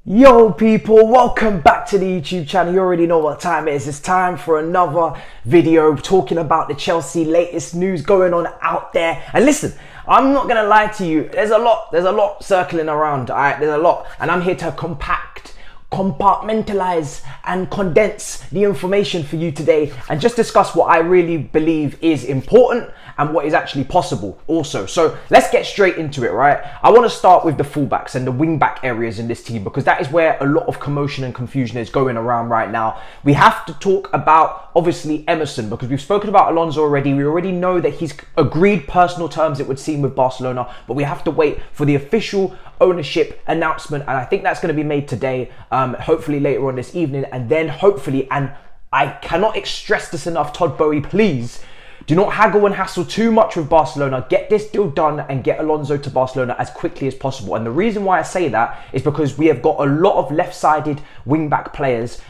Yo people, welcome back to the YouTube channel. You already know what time it is. It's time for another video talking about the Chelsea latest news going on out there. And listen, I'm not gonna lie to you, there's a lot circling around, alright? There's a lot, and I'm here to compartmentalize and condense the information for you today and just discuss what I really believe is important and what is actually possible also. So let's get straight into it, right? I want to start with the fullbacks and the wing-back areas in this team because that is where a lot of commotion and confusion is going around right now. We have to talk about, obviously, Emerson, because we've spoken about Alonso already. We already know that he's agreed personal terms, it would seem, with Barcelona, but we have to wait for the official ownership announcement, and I think that's going to be made today, hopefully later on this evening, and then hopefully, and I cannot stress this enough, Todd Boehly, please do not haggle and hassle too much with Barcelona. Get this deal done and get Alonso to Barcelona as quickly as possible. And the reason why I say that is because we have got a lot of left-sided wing-back players,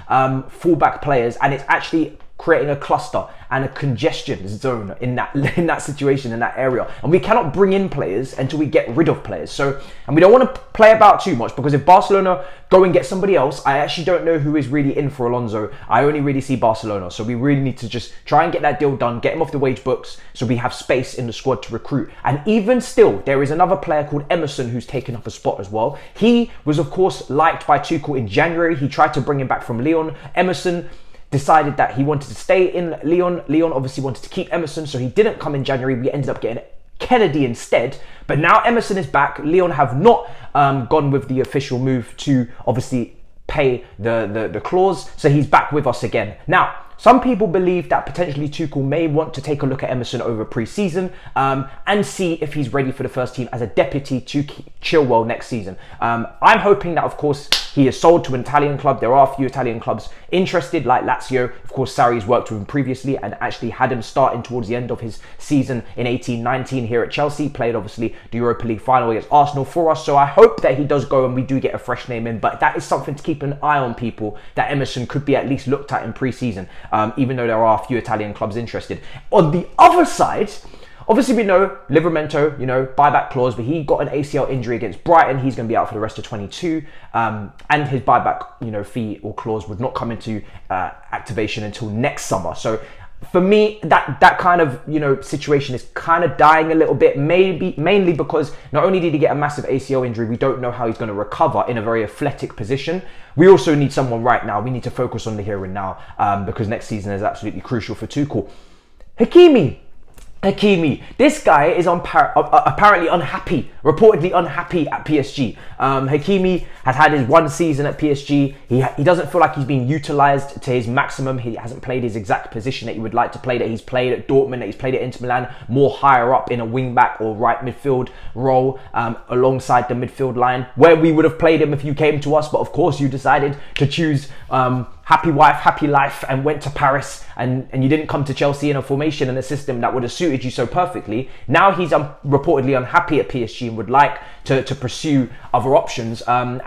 full-back players, and it's actually creating a cluster and a congestion zone in that situation, in that area. And we cannot bring in players until we get rid of players. So, and we don't want to play about too much, because if Barcelona go and get somebody else, I actually don't know who is really in for Alonso. I only really see Barcelona. So we really need to just try and get that deal done, get him off the wage books so we have space in the squad to recruit. And even still, there is another player called Emerson who's taken up a spot as well. He was, of course, liked by Tuchel in January. He tried to bring him back from Lyon. Emerson decided that he wanted to stay in Lyon. Lyon obviously wanted to keep Emerson, so he didn't come in January. We ended up getting Kennedy instead. But now Emerson is back. Lyon have not gone with the official move to obviously pay the clause, so he's back with us again. Now, some people believe that potentially Tuchel may want to take a look at Emerson over pre-season and see if he's ready for the first team as a deputy to Chilwell next season. I'm hoping that, of course, he is sold to an Italian club. There are a few Italian clubs interested, like Lazio. Of course, Sarri's worked with him previously and actually had him starting towards the end of his season in 18-19 here at Chelsea. Played, obviously, the Europa League final against Arsenal for us. So I hope that he does go and we do get a fresh name in. But that is something to keep an eye on, people, that Emerson could be at least looked at in pre-season, even though there are a few Italian clubs interested. On the other side, obviously, we know Livramento, buyback clause, but he got an ACL injury against Brighton. He's going to be out for the rest of 22, and his buyback, fee or clause would not come into activation until next summer. So for me, that kind of situation is kind of dying a little bit. Mainly because not only did he get a massive ACL injury, we don't know how he's going to recover in a very athletic position. We also need someone right now. We need to focus on the here and now, because next season is absolutely crucial for Tuchel. Hakimi, this guy is apparently reportedly unhappy at PSG. Hakimi has had his one season at PSG. He doesn't feel like he's being utilised to his maximum. He hasn't played his exact position that he would like to play, that he's played at Dortmund, that he's played at Inter Milan, more higher up in a wing-back or right midfield role, alongside the midfield line, where we would have played him if you came to us. But of course, you decided to choose happy wife, happy life, and went to Paris, and you didn't come to Chelsea in a formation and a system that would have suited you so perfectly. Now he's reportedly unhappy at PSG and would like to pursue other options. And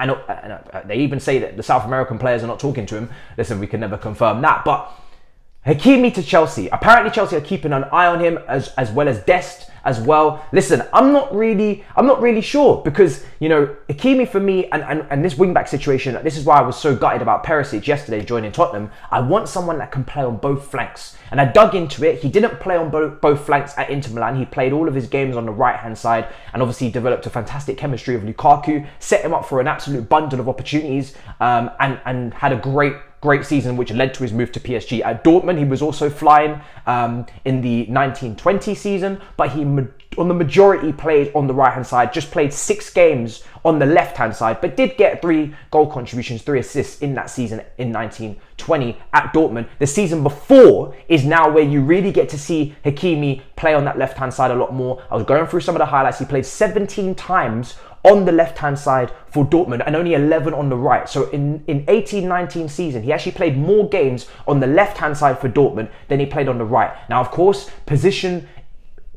they even say that the South American players are not talking to him. Listen, we can never confirm that, but Hakimi to Chelsea. Apparently Chelsea are keeping an eye on him as well as Dest as well. Listen, I'm not really sure, because Hakimi for me and this wing-back situation, this is why I was so gutted about Perisic yesterday joining Tottenham. I want someone that can play on both flanks, and I dug into it. He didn't play on both flanks at Inter Milan. He played all of his games on the right-hand side, and obviously developed a fantastic chemistry with Lukaku, set him up for an absolute bundle of opportunities, and had a great season, which led to his move to PSG. At Dortmund, he was also flying in the 19-20 season, but he on the majority played on the right-hand side, just played 6 games on the left-hand side, but did get 3 goal contributions, 3 assists in that season in 19-20 at Dortmund. The season before is now where you really get to see Hakimi play on that left-hand side a lot more. I was going through some of the highlights. He played 17 times on the left-hand side for Dortmund and only 11 on the right. So in 18-19 season, he actually played more games on the left-hand side for Dortmund than he played on the right. Now, of course, position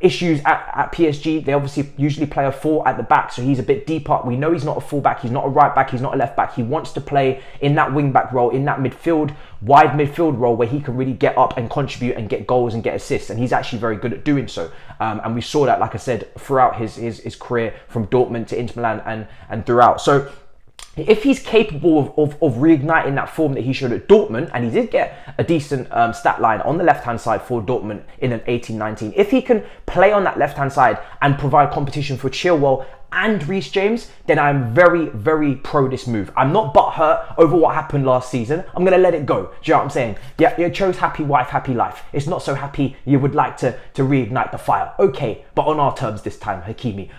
issues at PSG. They obviously usually play a 4 at the back, so he's a bit deeper. We know he's not a full back, he's not a right back, he's not a left back. He wants to play in that wing back role, in that wide midfield role, where he can really get up and contribute and get goals and get assists, and he's actually very good at doing so. And we saw that, like I said, throughout his career from Dortmund to Inter Milan and throughout. So if he's capable of reigniting that form that he showed at Dortmund, and he did get a decent stat line on the left-hand side for Dortmund in an 18-19, if he can play on that left-hand side and provide competition for Chilwell and Reece James, then I'm very, very pro this move. I'm not butthurt over what happened last season. I'm going to let it go. Do you know what I'm saying? Yeah, you chose happy wife, happy life. It's not so happy you would like to reignite the fire. Okay, but on our terms this time, Hakimi.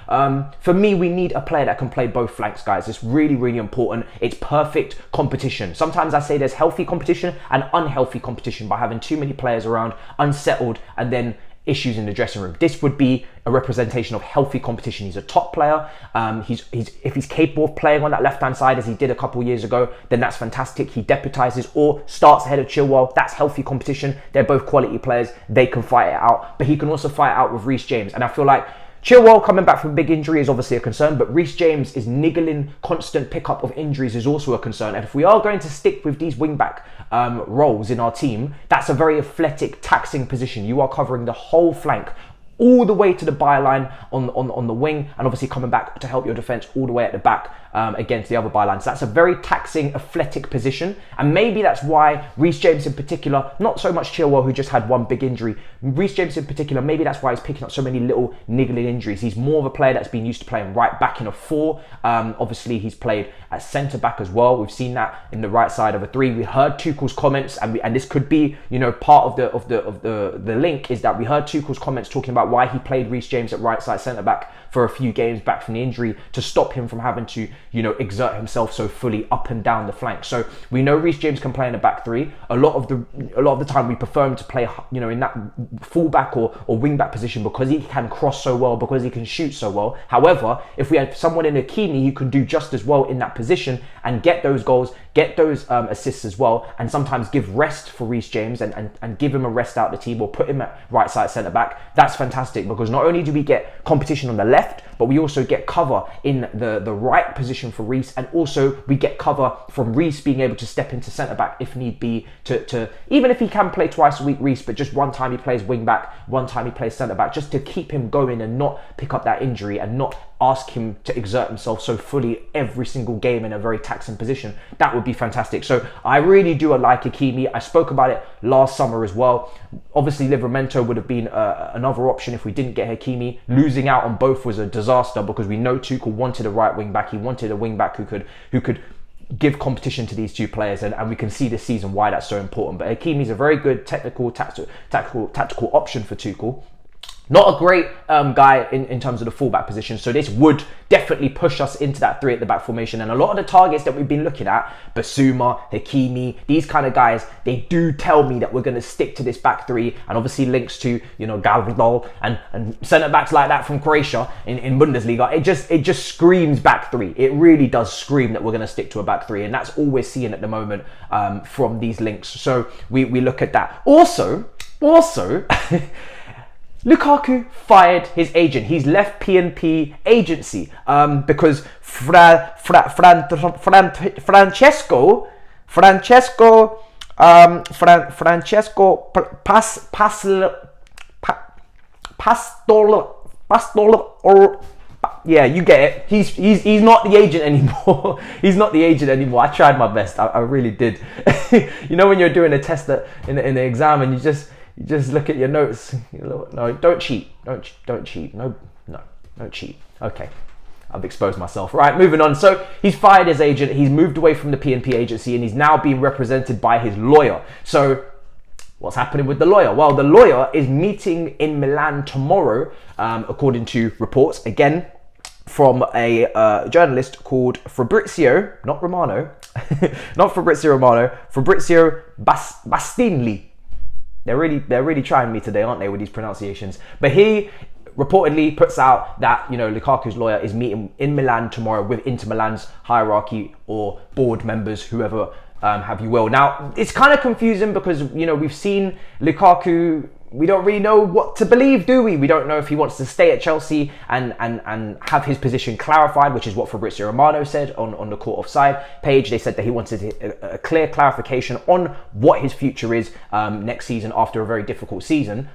For me, we need a player that can play both flanks, guys. It's really, really important. It's perfect competition. Sometimes I say there's healthy competition and unhealthy competition by having too many players around, unsettled, and then issues in the dressing room. This would be a representation of healthy competition. He's a top player. If he's capable of playing on that left-hand side as he did a couple of years ago, then that's fantastic. He deputizes or starts ahead of Chilwell. That's healthy competition. They're both quality players. They can fight it out, but he can also fight it out with Reece James. And I feel like Chilwell coming back from a big injury is obviously a concern, but Reece James is niggling constant pickup of injuries is also a concern. And if we are going to stick with these wing-back roles in our team, that's a very athletic, taxing position. You are covering the whole flank, all the way to the byline on the wing, and obviously coming back to help your defence all the way at the back against the other byline. So that's a very taxing, athletic position, and maybe that's why Reece James in particular, not so much Chilwell who just had one big injury, Reece James in particular, maybe that's why he's picking up so many little niggling injuries. He's more of a player that's been used to playing right back in a 4. Obviously he's played at centre back as well. We've seen that in the right side of a 3. We heard Tuchel's comments, and this could be, you know, part of the link is that we heard Tuchel's comments talking about why he played Reece James at right side centre back for a few games back from the injury to stop him from having to, you know, exert himself so fully up and down the flank. So we know Reece James can play in the back 3. A lot of the time we prefer him to play, you know, in that fullback or wing back position because he can cross so well, because he can shoot so well. However, if we had someone in Hakimi who can do just as well in that position and get those goals, get those assists as well, and sometimes give rest for Reece James and give him a rest out the team or put him at right side centre back, that's fantastic, because not only do we get competition on the left, but we also get cover in the right position for Reece, and also we get cover from Reece being able to step into centre back if need be to even if he can play twice a week, Reece, but just one time he plays wing back, one time he plays centre back, just to keep him going and not pick up that injury and not ask him to exert himself so fully every single game in a very taxing position. That would be fantastic. So I really do like Hakimi. I spoke about it last summer as well. Obviously Livramento would have been another option if we didn't get Hakimi. Losing out on both was a disaster, because we know Tuchel wanted a right wing back. He wanted a wing back who could give competition to these two players, and we can see this season why that's so important. But Hakimi's a very good tactical option for Tuchel. Not a great guy in terms of the fullback position, so this would definitely push us into that 3 at the back formation. And a lot of the targets that we've been looking at, Basuma, Hakimi, these kind of guys, they do tell me that we're going to stick to this back 3, and obviously links to, you know, Galvadol and centre backs like that from Croatia in Bundesliga. It just screams back 3. It really does scream that we're going to stick to a back 3, and that's all we're seeing at the moment from these links. So we look at that. Also. Lukaku fired his agent. He's left PNP agency because Francesco Pastol. Yeah, you get it. He's not the agent anymore. He's not the agent anymore. I tried my best. I really did. You know when you're doing a test in the exam and you just look at your notes. No, don't cheat. Don't cheat. No, don't cheat. Okay, I've exposed myself. Right, moving on. So he's fired his agent. He's moved away from the PNP agency, and he's now being represented by his lawyer. So what's happening with the lawyer? Well, the lawyer is meeting in Milan tomorrow, according to reports. Again, from a journalist called Fabrizio, not Romano, not Fabrizio Romano, Fabrizio Bastinli. They're really trying me today, aren't they, with these pronunciations? But he reportedly puts out that, you know, Lukaku's lawyer is meeting in Milan tomorrow with Inter Milan's hierarchy or board members, whoever have you will. Now, it's kind of confusing because, you know, we've seen Lukaku. We don't really know what to believe, do we? We don't know if he wants to stay at Chelsea and have his position clarified, which is what Fabrizio Romano said on the Court Offside page. They said that he wanted a clear clarification on what his future is next season after a very difficult season.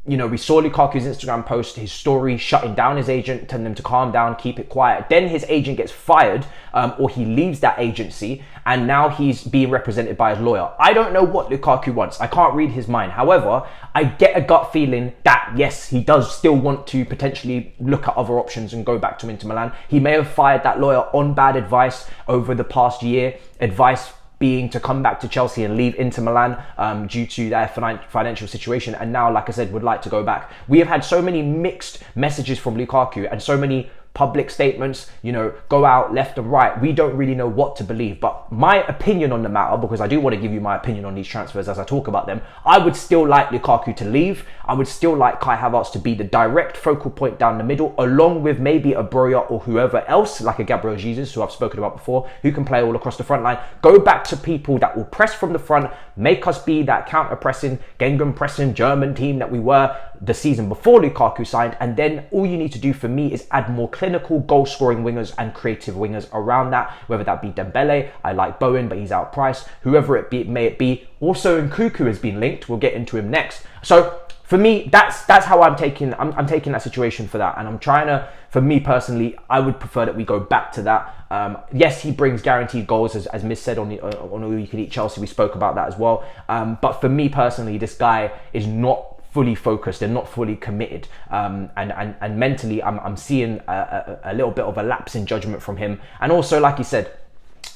You know, we saw Lukaku's Instagram post, his story shutting down his agent, telling him to calm down, keep it quiet. Then his agent gets fired, or he leaves that agency, and now he's being represented by his lawyer. I don't know what Lukaku wants. I can't read his mind. However, I get a gut feeling that, yes, he does still want to potentially look at other options and go back to Inter Milan. He may have fired that lawyer on bad advice over the past year. Advice being to come back to Chelsea and leave Inter Milan due to their financial situation, and now, like I said, would like to go back. We have had so many mixed messages from Lukaku and so many public statements, you know, go out left and right. We don't really know what to believe, but my opinion on the matter, because I do want to give you my opinion on these transfers as I talk about them, I would still like Lukaku to leave. I would still like Kai Havertz to be the direct focal point down the middle, along with maybe a Broja or whoever else, like a Gabriel Jesus, who I've spoken about before, who can play all across the front line. Go back to people that will press from the front, make us be that counter-pressing, Gegenpressing German team that we were the season before Lukaku signed. And then all you need to do for me is add more clinical goal-scoring wingers and creative wingers around that, whether that be Dembele. I like Bowen, but he's outpriced. Whoever may it be. Also, Nkunku has been linked. We'll get into him next. So for me, that's how I'm taking that situation for that, and I'm trying to. For me personally, I would prefer that we go back to that. Yes, he brings guaranteed goals, as Miz said on All You Can Eat Chelsea. We spoke about that as well. But for me personally, this guy is not fully focused and not fully committed, and mentally, I'm seeing a little bit of a lapse in judgment from him. And also, like you said,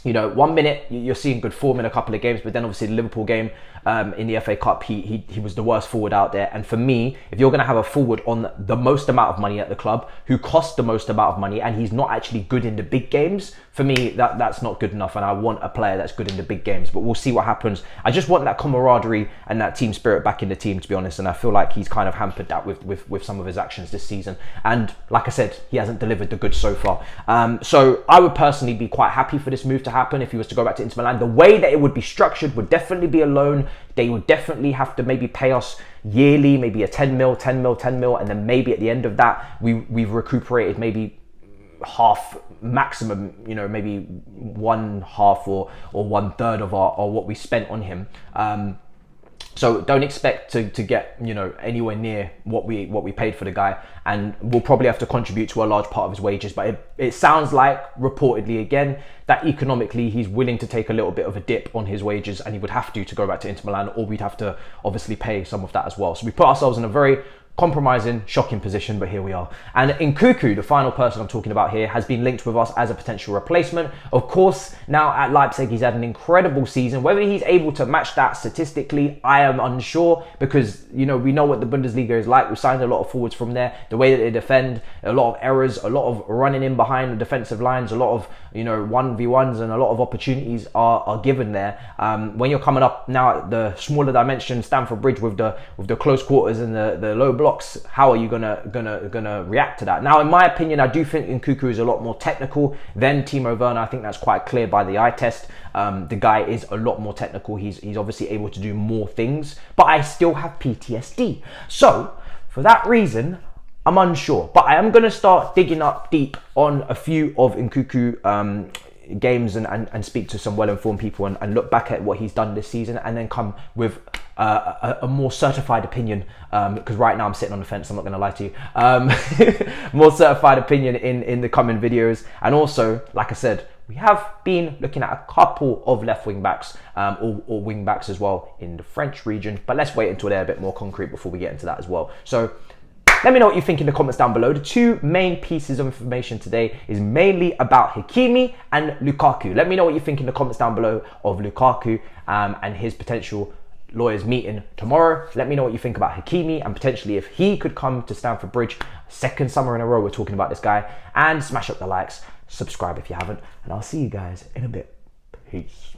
you know, 1 minute you're seeing good form in a couple of games, but then obviously the Liverpool game in the FA Cup, he was the worst forward out there. And for me, if you're going to have a forward on the most amount of money at the club, who costs the most amount of money, and he's not actually good in the big games, for me, that's not good enough. And I want a player that's good in the big games, but we'll see what happens. I just want that camaraderie and that team spirit back in the team, to be honest. And I feel like he's kind of hampered that with some of his actions this season. And like I said, he hasn't delivered the goods so far. So I would personally be quite happy for this move to happen if he was to go back to Inter Milan. The way that it would be structured would definitely be a loan. They would definitely have to maybe pay us yearly, maybe a 10 mil, and then maybe at the end of that, we've recuperated maybe half maximum, you know, maybe 1/2 or 1/3 of our what we spent on him. So don't expect to get, you know, anywhere near what we paid for the guy, and we'll probably have to contribute to a large part of his wages. But it sounds like, reportedly again, that economically he's willing to take a little bit of a dip on his wages, and he would have to go back to Inter Milan, or we'd have to obviously pay some of that as well. So we put ourselves in a very compromising, shocking position, but here we are. And Nkunku, the final person I'm talking about here, has been linked with us as a potential replacement. Of course, now at Leipzig, he's had an incredible season. Whether he's able to match that statistically, I am unsure, because, you know, we know what the Bundesliga is like. We've signed a lot of forwards from there. The way that they defend, a lot of errors, a lot of running in behind the defensive lines, a lot of, you know, 1v1s, and a lot of opportunities are given there. When you're coming up now at the smaller dimension, Stamford Bridge, with the close quarters and the low blocks, how are you gonna react to that? Now, in my opinion, I do think Nkunku is a lot more technical than Timo Werner. I think that's quite clear by the eye test. The guy is a lot more technical. He's obviously able to do more things, but I still have PTSD. So for that reason, I'm unsure. But I am going to start digging up deep on a few of Nkunku games and speak to some well-informed people and look back at what he's done this season, and then come with a more certified opinion, because right now I'm sitting on the fence, I'm not going to lie to you. More certified opinion in the coming videos. And also, like I said, we have been looking at a couple of left wing backs or wing backs as well in the French region, but let's wait until they're a bit more concrete before we get into that as well. So let me know what you think in the comments down below. The two main pieces of information today is mainly about Hakimi and Lukaku. Let me know what you think in the comments down below of Lukaku and his potential lawyers meeting tomorrow. Let me know what you think about Hakimi, and potentially if he could come to Stamford Bridge. Second summer in a row we're talking about this guy. And smash up the likes, subscribe if you haven't, and I'll see you guys in a bit. Peace.